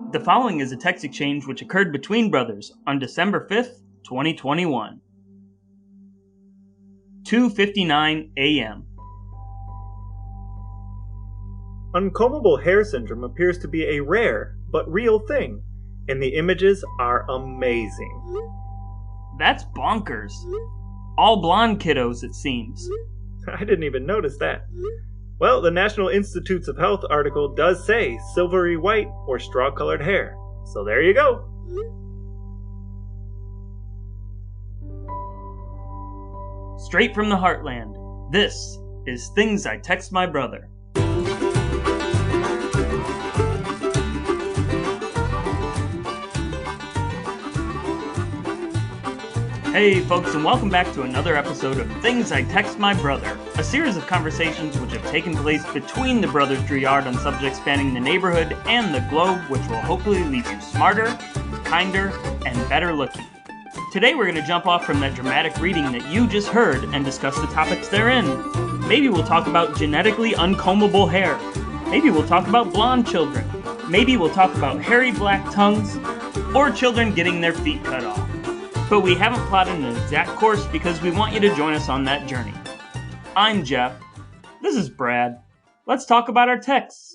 The following is a text exchange which occurred between brothers on December 5th, 2021. 2:59 a.m. Uncombable hair syndrome appears to be a rare but real thing, and the images are amazing. That's bonkers. All blonde kiddos, it seems. I didn't even notice that. Well, the National Institutes of Health article does say silvery white or straw-colored hair. So there you go. Straight from the heartland, this is Things I Text My Brother. Hey folks, and welcome back to another episode of Things I Text My Brother, a series of conversations which have taken place between the brothers Drouillard on subjects spanning the neighborhood and the globe, which will hopefully leave you smarter, kinder, and better looking. Today we're going to jump off from that dramatic reading that you just heard and discuss the topics therein. Maybe we'll talk about genetically uncombable hair. Maybe we'll talk about blonde children. Maybe we'll talk about hairy black tongues, or children getting their feet cut off. But we haven't plotted an exact course because we want you to join us on that journey. I'm Jeff. This is Brad. Let's talk about our texts.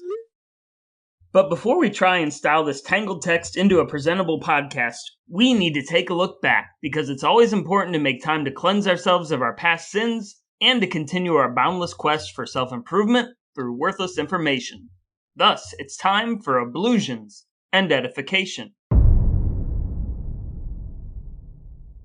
But before we try and style this tangled text into a presentable podcast, we need to take a look back because it's always important to make time to cleanse ourselves of our past sins and to continue our boundless quest for self-improvement through worthless information. Thus, it's time for ablutions and edification.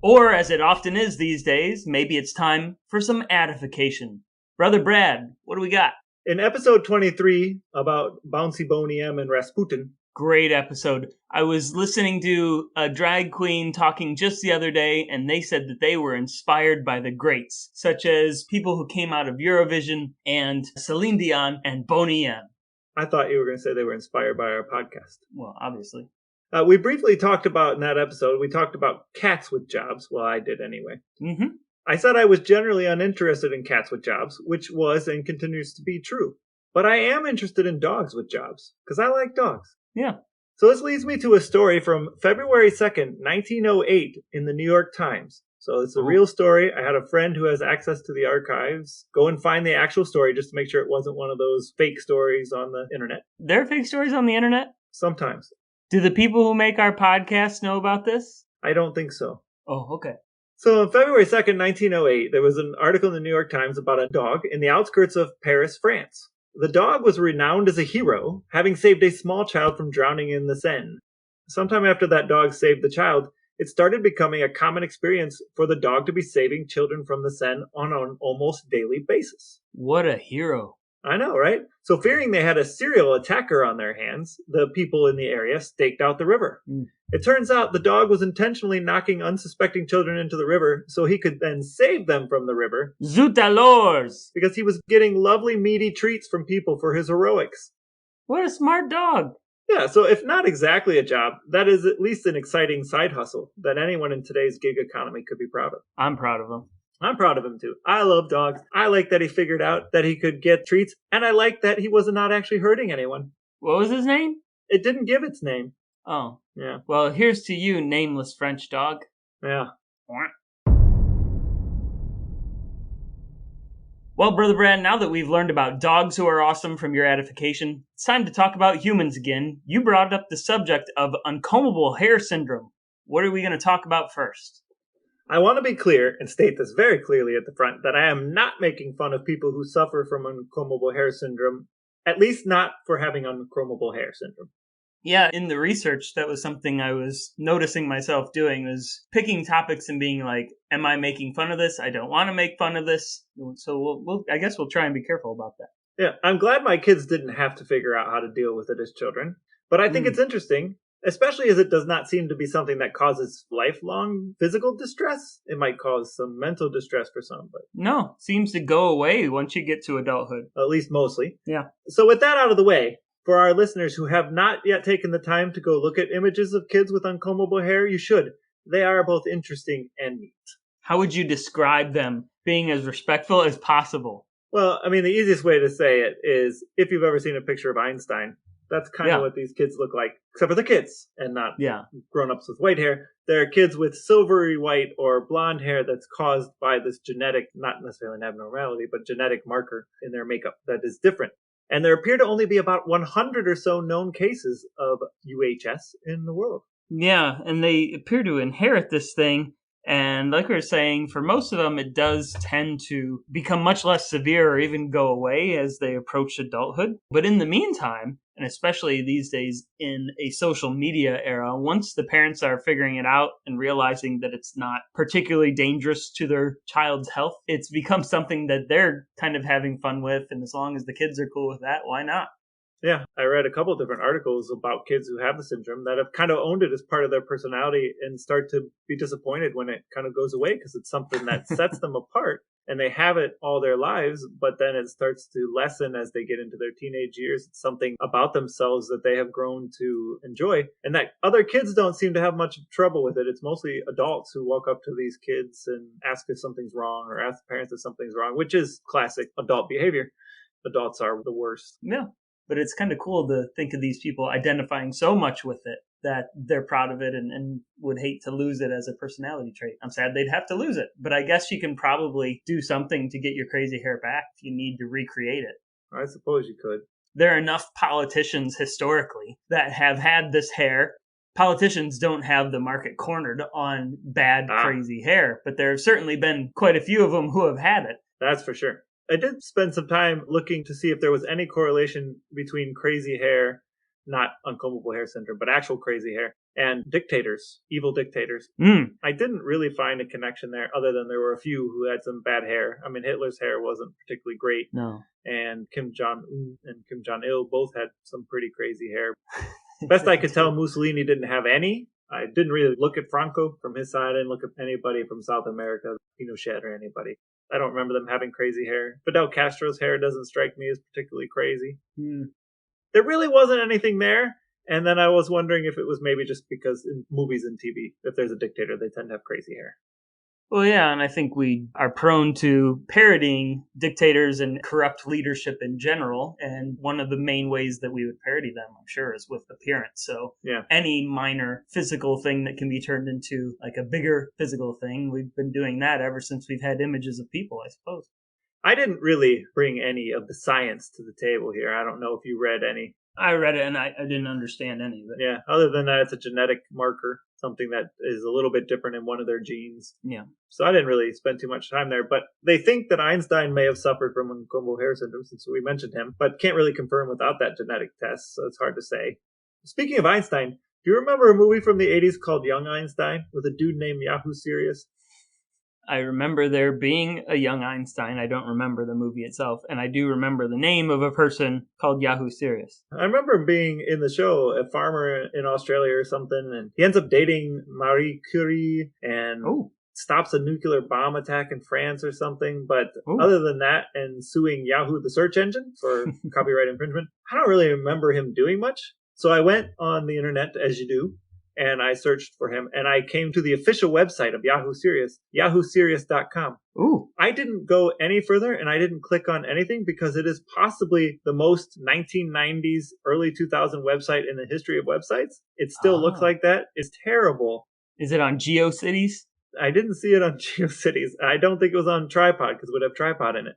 Or, as it often is these days, maybe it's time for some adification. Brother Brad, what do we got? In episode 23 about Bouncy Boney M and Rasputin. Great episode. I was listening to a drag queen talking just the other day, and they said that they were inspired by the greats, such as people who came out of Eurovision and Celine Dion and Boney M. I thought you were going to say they were inspired by our podcast. Well, obviously. We briefly talked about, in that episode, we talked about cats with jobs. Well, I did anyway. Mm-hmm. I said I was generally uninterested in cats with jobs, which was and continues to be true. But I am interested in dogs with jobs, because I like dogs. Yeah. So this leads me to a story from February 2nd, 1908 in the New York Times. So it's a real story. I had a friend who has access to the archives go and find the actual story just to make sure it wasn't one of those fake stories on the internet. There are fake stories on the internet? Sometimes. Do the people who make our podcast know about this? I don't think so. Oh, okay. So on February 2nd, 1908, there was an article in the New York Times about a dog in the outskirts of Paris, France. The dog was renowned as a hero, having saved a small child from drowning in the Seine. Sometime after that dog saved the child, it started becoming a common experience for the dog to be saving children from the Seine on an almost daily basis. What a hero. I know, right? So fearing they had a serial attacker on their hands, the people in the area staked out the river. It turns out the dog was intentionally knocking unsuspecting children into the river so he could then save them from the river. Zut alors! Because he was getting lovely meaty treats from people for his heroics. What a smart dog! Yeah, so if not exactly a job, that is at least an exciting side hustle that anyone in today's gig economy could be proud of. I'm proud of him. I'm proud of him too. I love dogs. I like that he figured out that he could get treats, and I like that he was not actually hurting anyone. What was his name? It didn't give its name. Oh. Yeah. Well, here's to you, nameless French dog. Yeah. Well, Brother Brad, now that we've learned about dogs who are awesome from your edification, it's time to talk about humans again. You brought up the subject of Uncombable Hair Syndrome. What are we going to talk about first? I want to be clear and state this very clearly at the front that I am not making fun of people who suffer from Uncombable Hair Syndrome, at least not for having Uncombable Hair Syndrome. Yeah, in the research, that was something I was noticing myself doing, was picking topics and being like, am I making fun of this? I don't want to make fun of this. So I guess we'll try and be careful about that. Yeah, I'm glad my kids didn't have to figure out how to deal with it as children. But I think it's interesting, especially as it does not seem to be something that causes lifelong physical distress. It might cause some mental distress for some, but no, seems to go away once you get to adulthood. At least mostly. Yeah. So with that out of the way, for our listeners who have not yet taken the time to go look at images of kids with uncombable hair, you should. They are both interesting and neat. How would you describe them? Being as respectful as possible. Well, I mean, the easiest way to say it is if you've ever seen a picture of Einstein, That's kind of what these kids look like, except for the kids and not grown-ups with white hair. They're kids with silvery white or blonde hair that's caused by this genetic, not necessarily an abnormality, but genetic marker in their makeup that is different. And there appear to only be about 100 or so known cases of UHS in the world. Yeah, and they appear to inherit this thing. And like we were saying, for most of them, it does tend to become much less severe or even go away as they approach adulthood. But in the meantime, and especially these days in a social media era, once the parents are figuring it out and realizing that it's not particularly dangerous to their child's health, it's become something that they're kind of having fun with. And as long as the kids are cool with that, why not? Yeah, I read a couple of different articles about kids who have the syndrome that have kind of owned it as part of their personality and start to be disappointed when it kind of goes away because it's something that sets them apart and they have it all their lives, but then it starts to lessen as they get into their teenage years. It's something about themselves that they have grown to enjoy and that other kids don't seem to have much trouble with it. It's mostly adults who walk up to these kids and ask if something's wrong or ask the parents if something's wrong, which is classic adult behavior. Adults are the worst. Yeah. But it's kind of cool to think of these people identifying so much with it that they're proud of it and would hate to lose it as a personality trait. I'm sad they'd have to lose it, but I guess you can probably do something to get your crazy hair back if you need to recreate it. I suppose you could. There are enough politicians historically that have had this hair. Politicians don't have the market cornered on bad, crazy hair, but there have certainly been quite a few of them who have had it. That's for sure. I did spend some time looking to see if there was any correlation between crazy hair, not Uncombable Hair Syndrome, but actual crazy hair, and dictators, evil dictators. I didn't really find a connection there other than there were a few who had some bad hair. I mean, Hitler's hair wasn't particularly great. No. And Kim Jong-un and Kim Jong-il both had some pretty crazy hair. Best I could tell, Mussolini didn't have any. I didn't really look at Franco from his side. I didn't look at anybody from South America, Pinochet or anybody. I don't remember them having crazy hair. Fidel Castro's hair doesn't strike me as particularly crazy. There really wasn't anything there. And then I was wondering if it was maybe just because in movies and TV, if there's a dictator, they tend to have crazy hair. Well, yeah, and I think we are prone to parodying dictators and corrupt leadership in general. And one of the main ways that we would parody them, I'm sure, is with appearance. So any minor physical thing that can be turned into like a bigger physical thing, we've been doing that ever since we've had images of people, I suppose. I didn't really bring any of the science to the table here. I don't know if you read any. I read it and I didn't understand any of it. Yeah, other than that, it's a genetic marker, something that is a little bit different in one of their genes. Yeah. So I didn't really spend too much time there, but they think that Einstein may have suffered from Uncombable Hair Syndrome since we mentioned him, but can't really confirm without that genetic test, so it's hard to say. Speaking of Einstein, do you remember a movie from the 80s called Young Einstein with a dude named Yahoo Serious? I remember there being a young Einstein. I don't remember the movie itself. And I do remember the name of a person called Yahoo Serious. I remember him being in the show, a farmer in Australia or something. And he ends up dating Marie Curie and stops a nuclear bomb attack in France or something. But other than that and suing Yahoo, the search engine, for copyright infringement, I don't really remember him doing much. So I went on the internet, as you do, and I searched for him, and I came to the official website of Yahoo Serious, yahooSerious.com. Ooh. I didn't go any further, and I didn't click on anything because it is possibly the most 1990s, early 2000 website in the history of websites. It still looks like that. It's terrible. Is it on GeoCities? I didn't see it on GeoCities. I don't think it was on Tripod because it would have Tripod in it.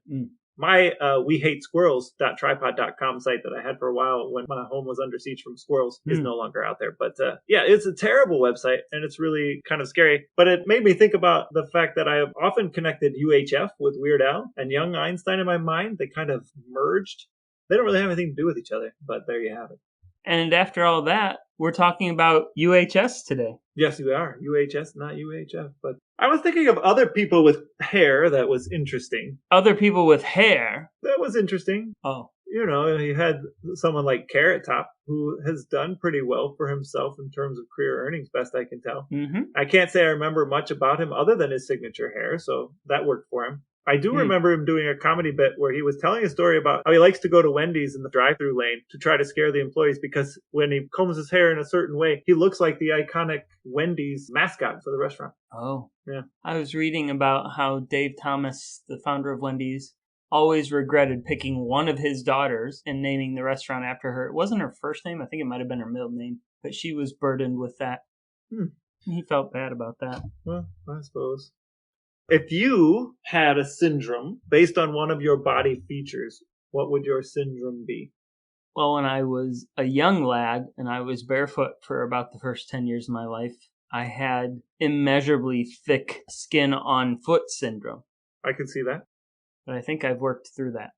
My wehatesquirrels.tripod.com site that I had for a while when my home was under siege from squirrels is no longer out there. But yeah, it's a terrible website and it's really kind of scary. But it made me think about the fact that I have often connected UHF with Weird Al and young Einstein in my mind. They kind of merged. They don't really have anything to do with each other, but there you have it. And after all that, we're talking about UHS today. Yes, we are. UHS, not UHF. But I was thinking of other people with hair that was interesting. Other people with hair? That was interesting. Oh. You know, you had someone like Carrot Top, who has done pretty well for himself in terms of career earnings, best I can tell. I can't say I remember much about him other than his signature hair, so that worked for him. I do remember him doing a comedy bit where he was telling a story about how he likes to go to Wendy's in the drive-thru lane to try to scare the employees because when he combs his hair in a certain way, he looks like the iconic Wendy's mascot for the restaurant. Oh. Yeah. I was reading about how Dave Thomas, the founder of Wendy's, always regretted picking one of his daughters and naming the restaurant after her. It wasn't her first name. I think it might have been her middle name. But she was burdened with that. He felt bad about that. Well, I suppose. If you had a syndrome based on one of your body features, what would your syndrome be? Well, when I was a young lad and I was barefoot for about the first 10 years of my life, I had immeasurably thick skin on foot syndrome. I can see that. But I think I've worked through that.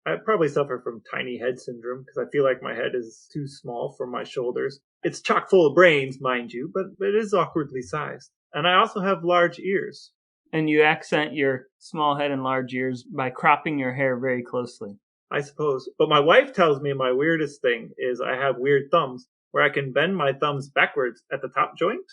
I probably suffer from tiny head syndrome because I feel like my head is too small for my shoulders. It's chock full of brains, mind you, but it is awkwardly sized. And I also have large ears. And you accent your small head and large ears by cropping your hair very closely. I suppose. But my wife tells me my weirdest thing is I have weird thumbs where I can bend my thumbs backwards at the top joint.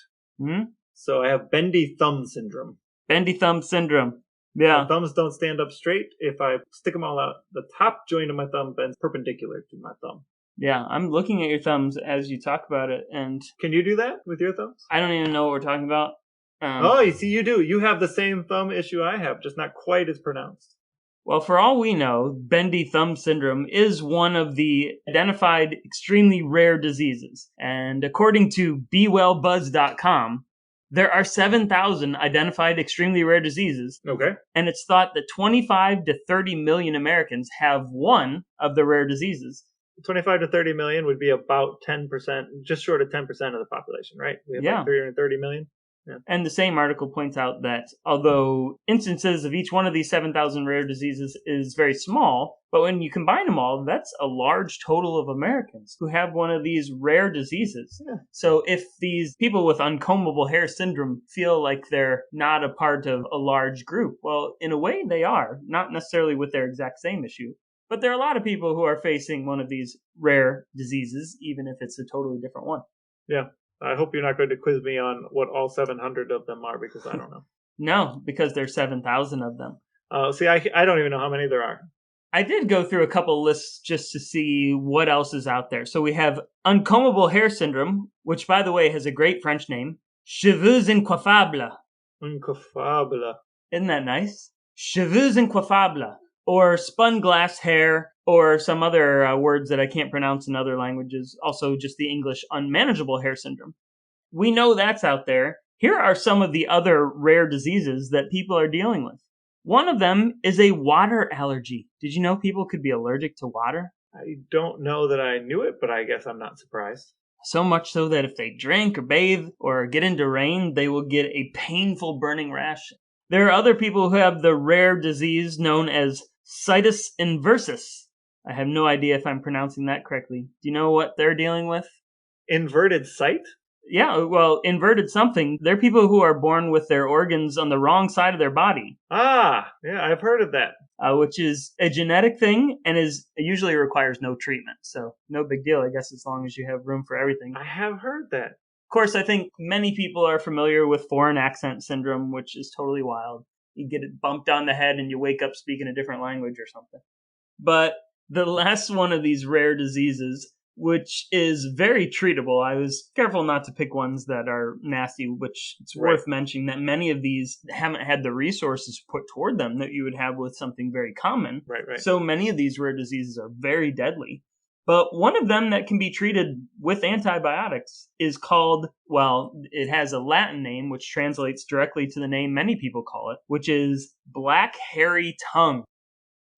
So I have bendy thumb syndrome. Bendy thumb syndrome. Yeah. My thumbs don't stand up straight. If I stick them all out, the top joint of my thumb bends perpendicular to my thumb. Yeah, I'm looking at your thumbs as you talk about it, and... Can you do that with your thumbs? I don't even know what we're talking about. You see, you do. You have the same thumb issue I have, just not quite as pronounced. Well, for all we know, bendy thumb syndrome is one of the identified extremely rare diseases. And according to BeWellBuzz.com, there are 7,000 identified extremely rare diseases. Okay. And it's thought that 25 to 30 million Americans have one of the rare diseases. 25 to 30 million would be about 10%, just short of 10% of the population, right? We have like 330 million. Yeah. And the same article points out that although instances of each one of these 7,000 rare diseases is very small, but when you combine them all, that's a large total of Americans who have one of these rare diseases. Yeah. So if these people with Uncombable Hair Syndrome feel like they're not a part of a large group, well, in a way they are, not necessarily with their exact same issue. But there are a lot of people who are facing one of these rare diseases, even if it's a totally different one. Yeah. I hope you're not going to quiz me on what all 700 of them are, because I don't know. No, because there's 7,000 of them. See, I don't even know how many there are. I did go through a couple lists just to see what else is out there. So we have Uncombable Hair Syndrome, which, by the way, has a great French name. Cheveux incoiffables. Uncoiffables. Isn't that nice? Cheveux incoiffables. Or spun glass hair, or some other words that I can't pronounce in other languages. Also, just the English unmanageable hair syndrome. We know that's out there. Here are some of the other rare diseases that people are dealing with. One of them is a water allergy. Did you know people could be allergic to water? I don't know that I knew it, but I guess I'm not surprised. So much so that if they drink or bathe or get into rain, they will get a painful burning rash. There are other people who have the rare disease known as situs inversus. I have no idea if I'm pronouncing that correctly. Do you know what they're dealing with? Inverted sight? Yeah, well, inverted something. They're people who are born with their organs on the wrong side of their body. Ah, yeah, I've heard of that. Which is a genetic thing and usually requires no treatment. So no big deal, I guess, as long as you have room for everything. I have heard that. Of course, I think many people are familiar with foreign accent syndrome, which is totally wild. You get it bumped on the head and you wake up speaking a different language or something. But the last one of these rare diseases, which is very treatable, I was careful not to pick ones that are nasty, which it's worth mentioning that many of these haven't had the resources put toward them that you would have with something very common. Right. So many of these rare diseases are very deadly. But one of them that can be treated with antibiotics is called, well, it has a Latin name, which translates directly to the name many people call it, which is black hairy tongue.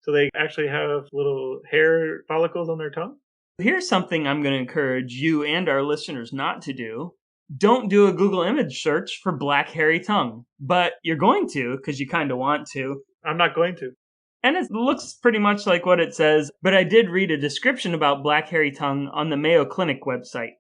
So they actually have little hair follicles on their tongue? Here's something I'm going to encourage you and our listeners not to do. Don't do a Google image search for black hairy tongue. But you're going to, because you kind of want to. I'm not going to. And it looks pretty much like what it says, but I did read a description about black hairy tongue on the Mayo Clinic website.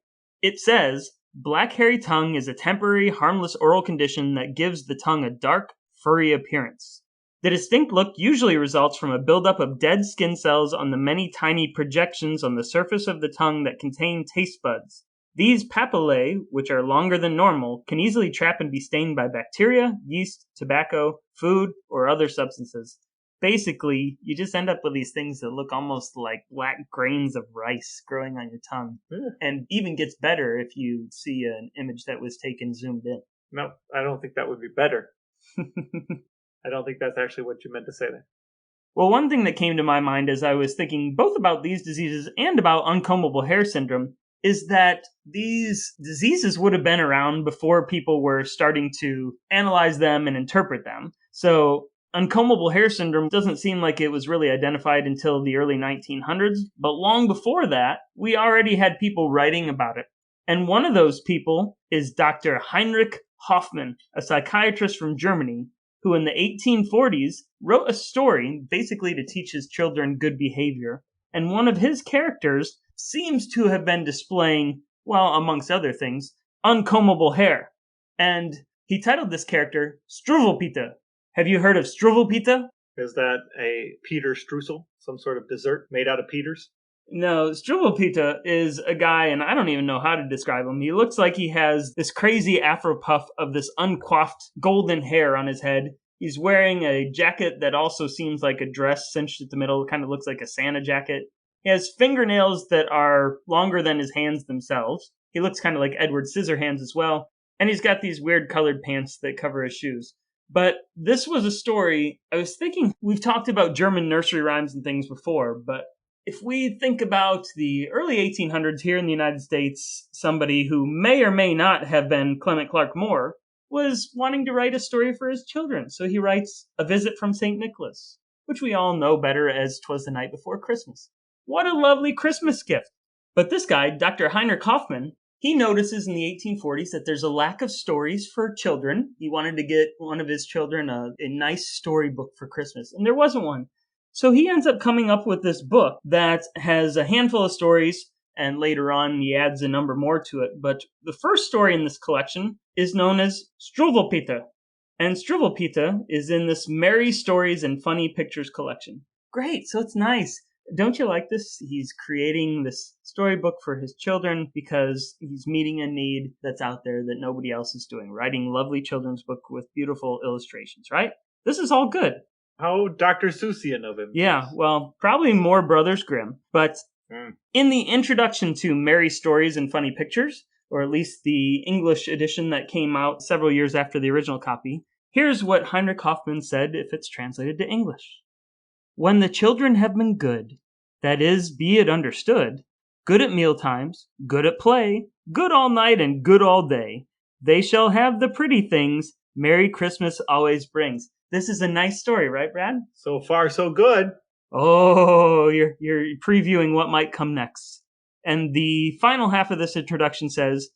It says, black hairy tongue is a temporary, harmless oral condition that gives the tongue a dark, furry appearance. The distinct look usually results from a buildup of dead skin cells on the many tiny projections on the surface of the tongue that contain taste buds. These papillae, which are longer than normal, can easily trap and be stained by bacteria, yeast, tobacco, food, or other substances. Basically, you just end up with these things that look almost like black grains of rice growing on your tongue. And even gets better if you see an image that was taken zoomed in. No, I don't think that would be better. I don't think that's actually what you meant to say there. Well, one thing that came to my mind as I was thinking both about these diseases and about Uncombable Hair Syndrome is that these diseases would have been around before people were starting to analyze them and interpret them. So Uncombable Hair Syndrome doesn't seem like it was really identified until the early 1900s, but long before that, we already had people writing about it. And one of those people is Dr. Heinrich Hoffmann, a psychiatrist from Germany, who in the 1840s wrote a story basically to teach his children good behavior. And one of his characters seems to have been displaying, well, amongst other things, uncombable hair. And he titled this character Struwwelpeter. Have you heard of Struwwelpeter? Is that a Peter streusel, some sort of dessert made out of Peters? No, Struwwelpeter is a guy, and I don't even know how to describe him. He looks like he has this crazy afro puff of this uncoiffed golden hair on his head. He's wearing a jacket that also seems like a dress cinched at the middle. It kind of looks like a Santa jacket. He has fingernails that are longer than his hands themselves. He looks kind of like Edward Scissorhands as well. And he's got these weird colored pants that cover his shoes. But this was a story, I was thinking, we've talked about German nursery rhymes and things before, but if we think about the early 1800s here in the United States, somebody who may or may not have been Clement Clark Moore was wanting to write a story for his children. So he writes A Visit from St. Nicholas, which we all know better as 'Twas the Night Before Christmas. What a lovely Christmas gift. But this guy, Dr. Heinrich Hoffmann, he notices in the 1840s that there's a lack of stories for children. He wanted to get one of his children a nice storybook for Christmas, and there wasn't one. So he ends up coming up with this book that has a handful of stories, and later on he adds a number more to it. But the first story in this collection is known as Struwwelpeter. And Struwwelpeter is in this Merry Stories and Funny Pictures collection. Great, so it's nice. Don't you like this? He's creating this storybook for his children because he's meeting a need that's out there that nobody else is doing. Writing lovely children's book with beautiful illustrations, right? This is all good. How Dr. Seussian of him. Yeah, well, probably more Brothers Grimm. But in the introduction to Merry Stories and Funny Pictures, or at least the English edition that came out several years after the original copy, here's what Heinrich Hoffmann said if it's translated to English. When the children have been good, that is, be it understood, good at mealtimes, good at play, good all night and good all day, they shall have the pretty things Merry Christmas always brings. This is a nice story, right, Brad? So far, so good. Oh, you're previewing what might come next. And the final half of this introduction says,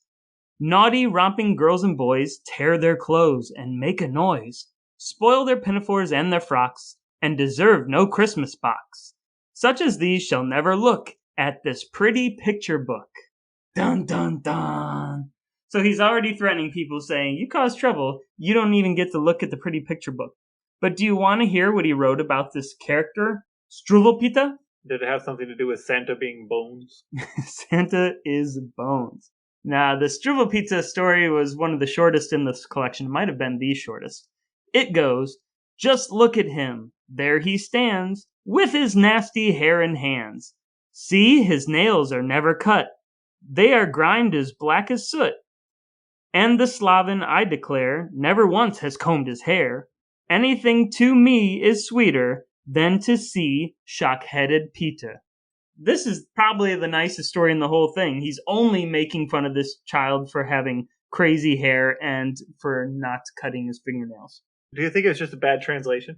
naughty, romping girls and boys tear their clothes and make a noise, spoil their pinafores and their frocks, and deserve no Christmas box. Such as these shall never look at this pretty picture book. Dun, dun, dun. So he's already threatening people saying, you cause trouble, you don't even get to look at the pretty picture book. But do you want to hear what he wrote about this character, Struwwelpeter? Did it have something to do with Santa being bones? Santa is bones. Now, the Struwwelpeter story was one of the shortest in this collection. It might have been the shortest. It goes, just look at him. There he stands, with his nasty hair and hands. See, his nails are never cut. They are grimed as black as soot. And the Slavin, I declare, never once has combed his hair. Anything to me is sweeter than to see shock-headed Peter. This is probably the nicest story in the whole thing. He's only making fun of this child for having crazy hair and for not cutting his fingernails. Do you think it was just a bad translation?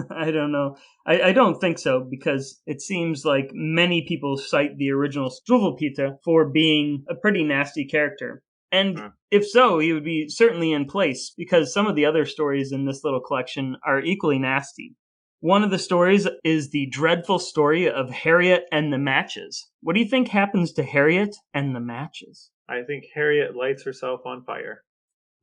I don't know. I don't think so, because it seems like many people cite the original Struwwelpeter for being a pretty nasty character. And if so, he would be certainly in place, because some of the other stories in this little collection are equally nasty. One of the stories is the dreadful story of Harriet and the Matches. What do you think happens to Harriet and the Matches? I think Harriet lights herself on fire.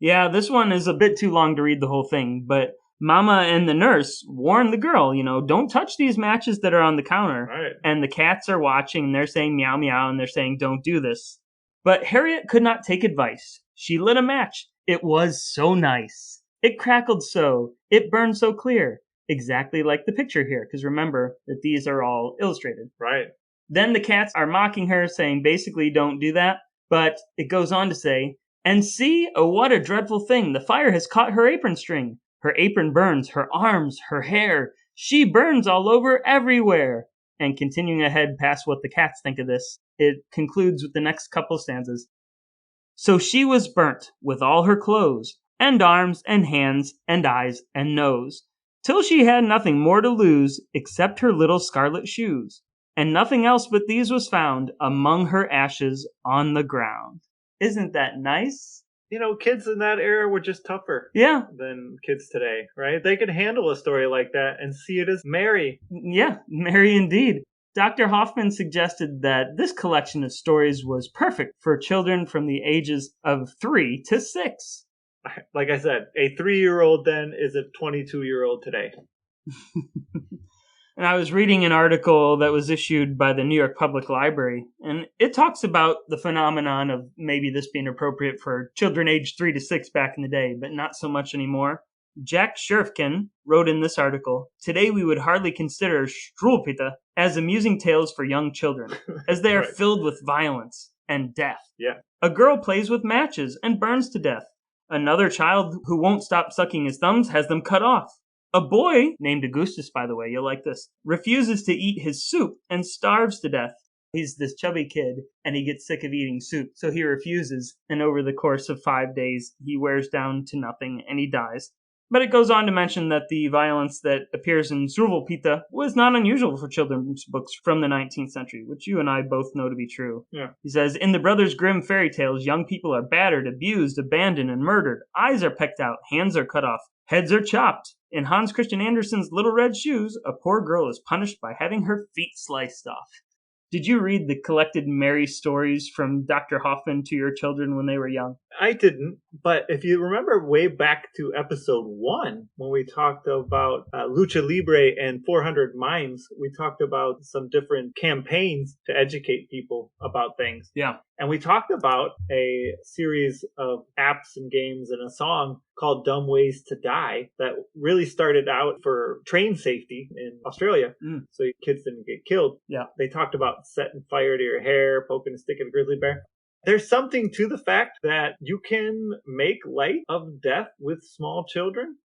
Yeah, this one is a bit too long to read the whole thing, but Mama and the nurse warn the girl, don't touch these matches that are on the counter. Right. And the cats are watching, and they're saying meow meow, and they're saying don't do this. But Harriet could not take advice. She lit a match. It was so nice. It crackled so. It burned so clear. Exactly like the picture here, because remember that these are all illustrated. Right. Then the cats are mocking her, saying basically don't do that. But it goes on to say, and see, oh what a dreadful thing. The fire has caught her apron string. Her apron burns, her arms, her hair. She burns all over everywhere. And continuing ahead past what the cats think of this, it concludes with the next couple stanzas. So she was burnt with all her clothes, and arms, and hands, and eyes, and nose, till she had nothing more to lose except her little scarlet shoes, and nothing else but these was found among her ashes on the ground. Isn't that nice? You know, kids in that era were just tougher Yeah, than kids today, right? They could handle a story like that and see it as merry. yeah, merry indeed. Dr. Hoffman suggested that this collection of stories was perfect for children from the ages of 3 to 6. Like I said, a 3-year-old then is a 22-year-old today. And I was reading an article that was issued by the New York Public Library, and it talks about the phenomenon of maybe this being appropriate for children aged 3 to 6 back in the day, but not so much anymore. Jack Sherfkin wrote in this article, "Today we would hardly consider Struwwelpeter as amusing tales for young children, as they are Right. filled with violence and death. Yeah. A girl plays with matches and burns to death. Another child who won't stop sucking his thumbs has them cut off. A boy, named Augustus, by the way, you'll like this, refuses to eat his soup and starves to death. He's this chubby kid, and he gets sick of eating soup, so he refuses, and over the course of 5 days, he wears down to nothing, and he dies." But it goes on to mention that the violence that appears in Struwwelpeter was not unusual for children's books from the 19th century, which you and I both know to be true. Yeah. He says, "In the Brothers Grimm fairy tales, young people are battered, abused, abandoned, and murdered. Eyes are pecked out, hands are cut off, heads are chopped. In Hans Christian Andersen's Little Red Shoes, a poor girl is punished by having her feet sliced off." Did you read the collected merry stories from Dr. Hoffman to your children when they were young? I didn't, but if you remember way back to episode 1, when we talked about Lucha Libre and 400 Mimes, we talked about some different campaigns to educate people about things. Yeah. And we talked about a series of apps and games and a song called Dumb Ways to Die that really started out for train safety in Australia, so kids didn't get killed. Yeah. They talked about setting fire to your hair, poking a stick at a grizzly bear. There's something to the fact that you can make light of death with small children,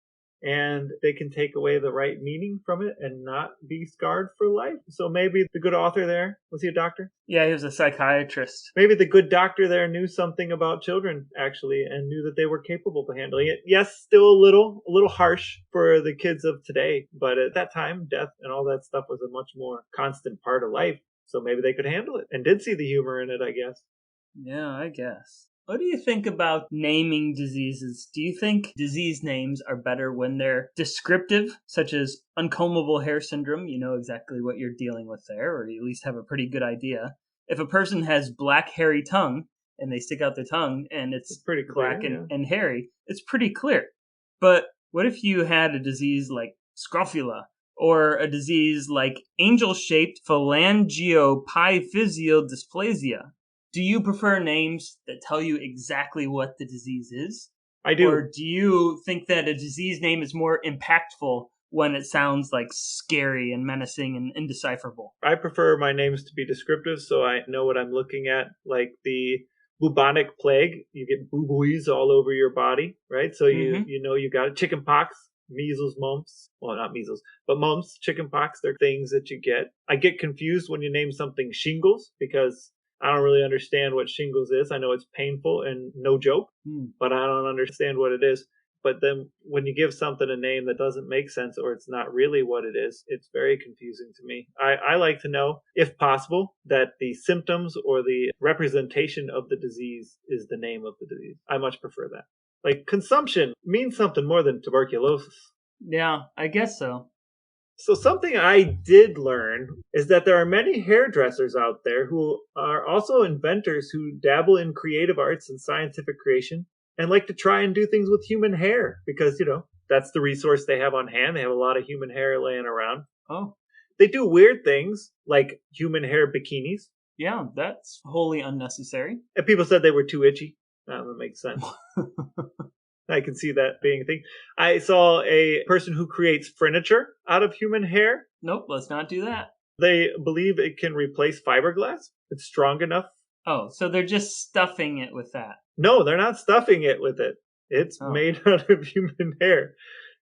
and they can take away the right meaning from it and not be scarred for life. So maybe the good author there, was he a doctor? Yeah, he was a psychiatrist. Maybe the good doctor there knew something about children, actually, and knew that they were capable of handling it. Yes, still a little harsh for the kids of today, but at that time, death and all that stuff was a much more constant part of life. So maybe they could handle it and did see the humor in it, I guess. Yeah, I guess. What do you think about naming diseases? Do you think disease names are better when they're descriptive, such as Uncombable Hair Syndrome? You know exactly what you're dealing with there, or you at least have a pretty good idea. If a person has black, hairy tongue, and they stick out their tongue, and it's pretty clear, black and hairy, it's pretty clear. But what if you had a disease like scrofula, or a disease like angel-shaped phalangiopiphyseal dysplasia? Do you prefer names that tell you exactly what the disease is? I do. Or do you think that a disease name is more impactful when it sounds like scary and menacing and indecipherable? I prefer my names to be descriptive so I know what I'm looking at, like the bubonic plague. You get boo-boos all over your body, right? So you know you got chicken pox, measles, mumps. Well, not measles, but mumps, chicken pox. They're things that you get. I get confused when you name something shingles because I don't really understand what shingles is. I know it's painful and no joke, but I don't understand what it is. But then when you give something a name that doesn't make sense or it's not really what it is, it's very confusing to me. I like to know, if possible, that the symptoms or the representation of the disease is the name of the disease. I much prefer that. Like consumption means something more than tuberculosis. Yeah, I guess so. So something I did learn is that there are many hairdressers out there who are also inventors who dabble in creative arts and scientific creation and like to try and do things with human hair because, you know, that's the resource they have on hand. They have a lot of human hair laying around. Oh. They do weird things like human hair bikinis. Yeah, that's wholly unnecessary. And people said they were too itchy. That makes sense. I can see that being a thing. I saw a person who creates furniture out of human hair. Nope, let's not do that. They believe it can replace fiberglass. It's strong enough. Oh, so they're just stuffing it with that. No, they're not stuffing it with it. It's made out of human hair.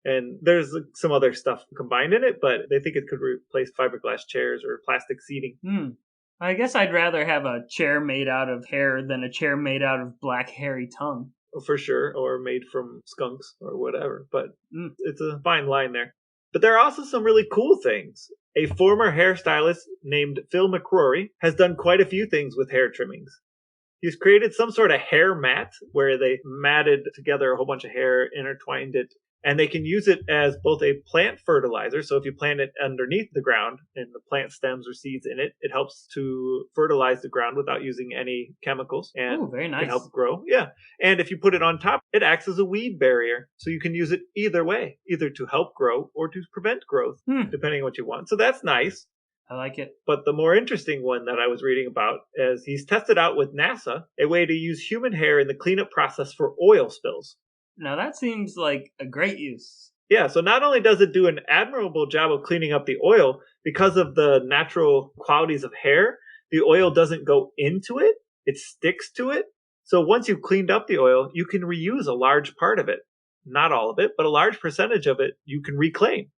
And there's some other stuff combined in it, but they think it could replace fiberglass chairs or plastic seating. I guess I'd rather have a chair made out of hair than a chair made out of black hairy tongue. For sure, or made from skunks or whatever, but it's a fine line there. But there are also some really cool things. A former hairstylist named Phil McCrory has done quite a few things with hair trimmings. He's created some sort of hair mat where they matted together a whole bunch of hair, intertwined it, and they can use it as both a plant fertilizer. So if you plant it underneath the ground and the plant stems or seeds in it, it helps to fertilize the ground without using any chemicals and very nice. can help grow. Yeah. And if you put it on top, it acts as a weed barrier. So you can use it either way, either to help grow or to prevent growth, depending on what you want. So that's nice. I like it. But the more interesting one that I was reading about is he's tested out with NASA a way to use human hair in the cleanup process for oil spills. Now that seems like a great use. Yeah, so not only does it do an admirable job of cleaning up the oil, because of the natural qualities of hair, the oil doesn't go into it, it sticks to it. So once you've cleaned up the oil, you can reuse a large part of it. Not all of it, but a large percentage of it you can reclaim.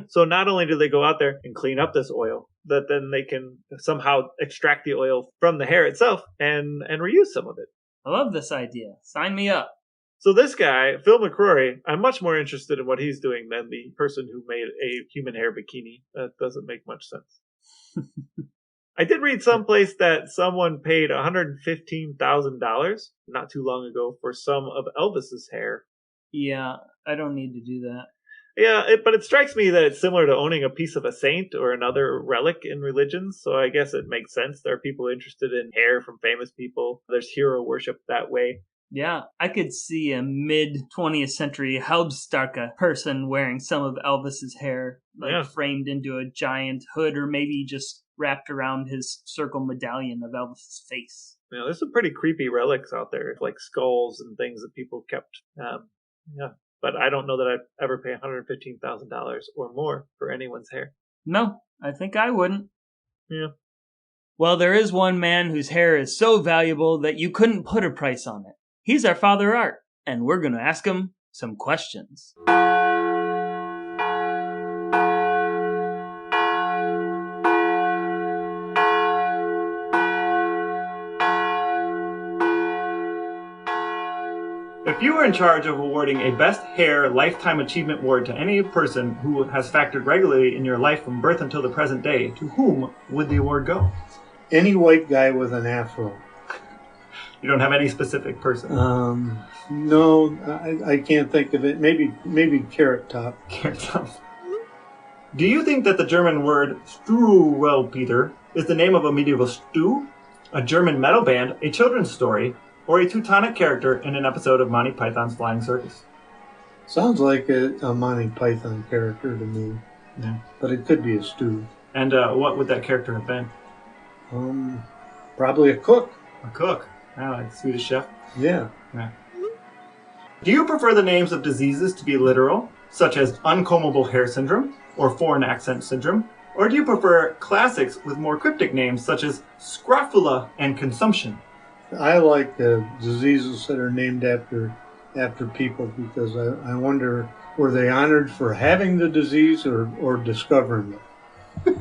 So not only do they go out there and clean up this oil, but then they can somehow extract the oil from the hair itself and reuse some of it. I love this idea. Sign me up. So this guy, Phil McCrory, I'm much more interested in what he's doing than the person who made a human hair bikini. That doesn't make much sense. I did read someplace that someone paid $115,000 not too long ago for some of Elvis's hair. Yeah, I don't need to do that. Yeah, but it strikes me that it's similar to owning a piece of a saint or another relic in religions, so I guess it makes sense. There are people interested in hair from famous people. There's hero worship that way. Yeah, I could see a mid-20th century Hauptstarke person wearing some of Elvis's hair, framed into a giant hood, or maybe just wrapped around his circle medallion of Elvis's face. Yeah, there's some pretty creepy relics out there, like skulls and things that people kept. But I don't know that I'd ever pay $115,000 or more for anyone's hair. No, I think I wouldn't. Yeah. Well, there is one man whose hair is so valuable that you couldn't put a price on it. He's our Father Art, and we're going to ask him some questions. If you were in charge of awarding a Best Hair Lifetime Achievement Award to any person who has factored regularly in your life from birth until the present day, to whom would the award go? Any white guy with an afro. You don't have any specific person? No, I can't think of it. Maybe Carrot Top. Carrot Top. Do you think that the German word Struwwelpeter is the name of a medieval stew, a German metal band, a children's story, or a Teutonic character in an episode of Monty Python's Flying Circus? Sounds like a Monty Python character to me. Yeah. But it could be a stew. And what would that character have been? Probably a cook. A cook. Oh, like Swedish chef? Yeah. Do you prefer the names of diseases to be literal, such as Uncombable Hair Syndrome or Foreign Accent Syndrome? Or do you prefer classics with more cryptic names, such as scrofula and consumption? I like the diseases that are named after people because I wonder, were they honored for having the disease or discovering it?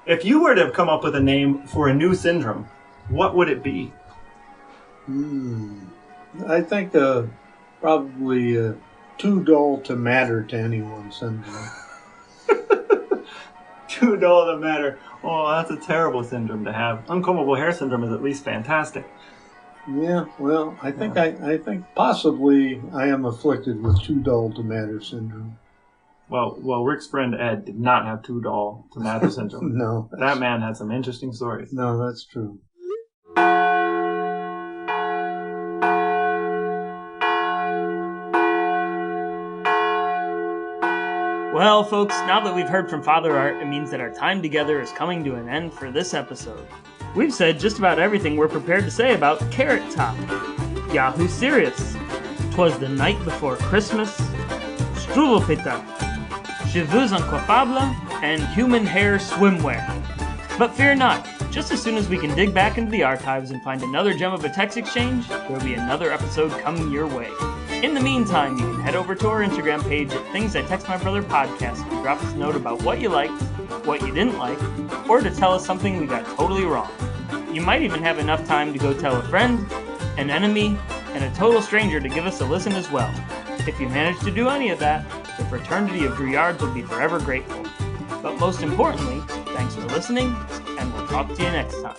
If you were to come up with a name for a new syndrome, what would it be? I think probably too dull to matter to anyone syndrome. Too dull to matter. Oh, that's a terrible syndrome to have. Uncombable Hair Syndrome is at least fantastic. Yeah, well, I think possibly I am afflicted with too dull to matter syndrome. Well, Rick's friend Ed did not have too dull to matter syndrome. No. That man had some interesting stories. No, that's true. Well, folks, now that we've heard from Father Art, it means that our time together is coming to an end for this episode. We've said just about everything we're prepared to say about Carrot Top, Yahoo Serious, 'Twas the Night Before Christmas, Struwwelpeter, Cheveux Uncompable, and Human Hair Swimwear. But fear not, just as soon as we can dig back into the archives and find another gem of a text exchange, there will be another episode coming your way. In the meantime, you can head over to our Instagram page at Things I Text My Brother Podcast to drop us a note about what you liked, what you didn't like, or to tell us something we got totally wrong. You might even have enough time to go tell a friend, an enemy, and a total stranger to give us a listen as well. If you manage to do any of that, the fraternity of Drouillards will be forever grateful. But most importantly, thanks for listening, and we'll talk to you next time.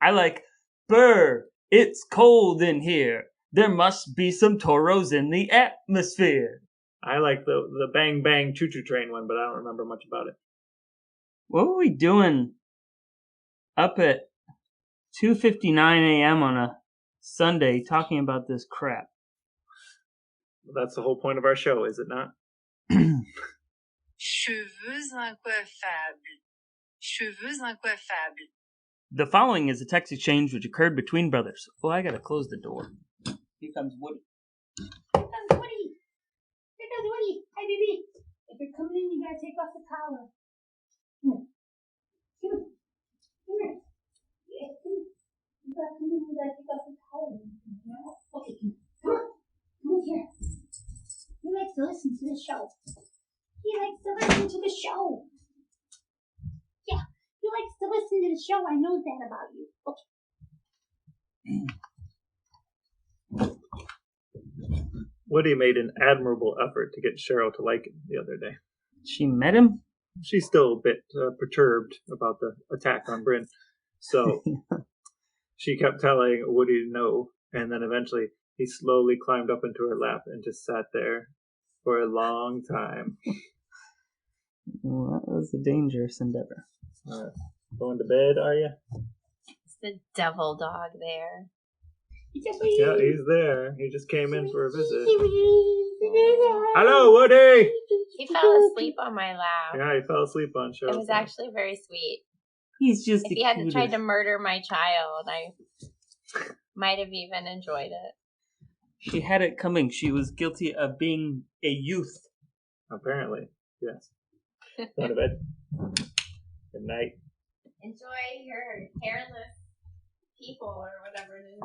I like, "Brr, it's cold in here. There must be some toros in the atmosphere." I like the Bang Bang Choo Choo Train one, but I don't remember much about it. What were we doing up at 2:59 a.m. on a Sunday talking about this crap? That's the whole point of our show, is it not? Cheveux incroyables. Cheveux incroyables. The following is a text exchange which occurred between brothers. Oh, I gotta close the door. Here comes Woody. Here comes Woody. Here comes Woody. Hi, baby. If you're coming in, you gotta take off the collar. Come here. Come here. Yeah, come here. You gotta come in, you gotta take off the collar. Okay, come on. Come on here. He likes to listen to the show. He likes to listen to the show. Yeah, he likes to listen to the show. I know that about you. Okay. Woody made an admirable effort to get Cheryl to like him the other day. She met him? She's still a bit perturbed about the attack on Bryn. So she kept telling Woody no, and then eventually he slowly climbed up into her lap and just sat there for a long time. Well, that was a dangerous endeavor. Going to bed, are you? It's the devil dog there. Yeah, he's there. He just came in for a visit. Hello, Woody! He fell asleep on my lap. Yeah, he fell asleep on Cheryl. It was actually very sweet. He's just If he hadn't tried to murder my child, I might have even enjoyed it. She had it coming. She was guilty of being a youth. Apparently, yes. Go to bed. Good night. Enjoy your hairless people or whatever it is.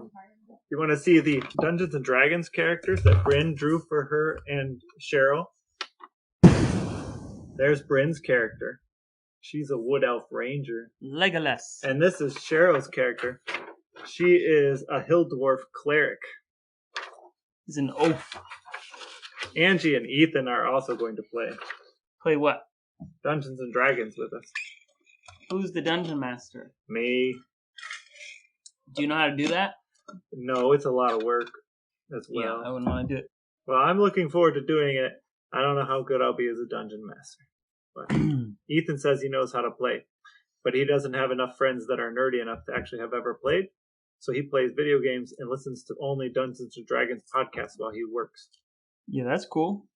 You want to see the Dungeons and Dragons characters that Bryn drew for her and Cheryl? There's Bryn's character. She's a wood elf ranger. Legolas. And this is Cheryl's character. She is a hill dwarf cleric. He's an oaf. Angie and Ethan are also going to play Play what? Dungeons and Dragons with us. Who's the dungeon master? Me. Do you know how to do that? No, it's a lot of work as well. Yeah, I wouldn't want to do it. Well, I'm looking forward to doing it. I don't know how good I'll be as a dungeon master. But Ethan says he knows how to play. But he doesn't have enough friends that are nerdy enough to actually have ever played. So he plays video games and listens to only Dungeons and Dragons podcasts while he works. Yeah, that's cool.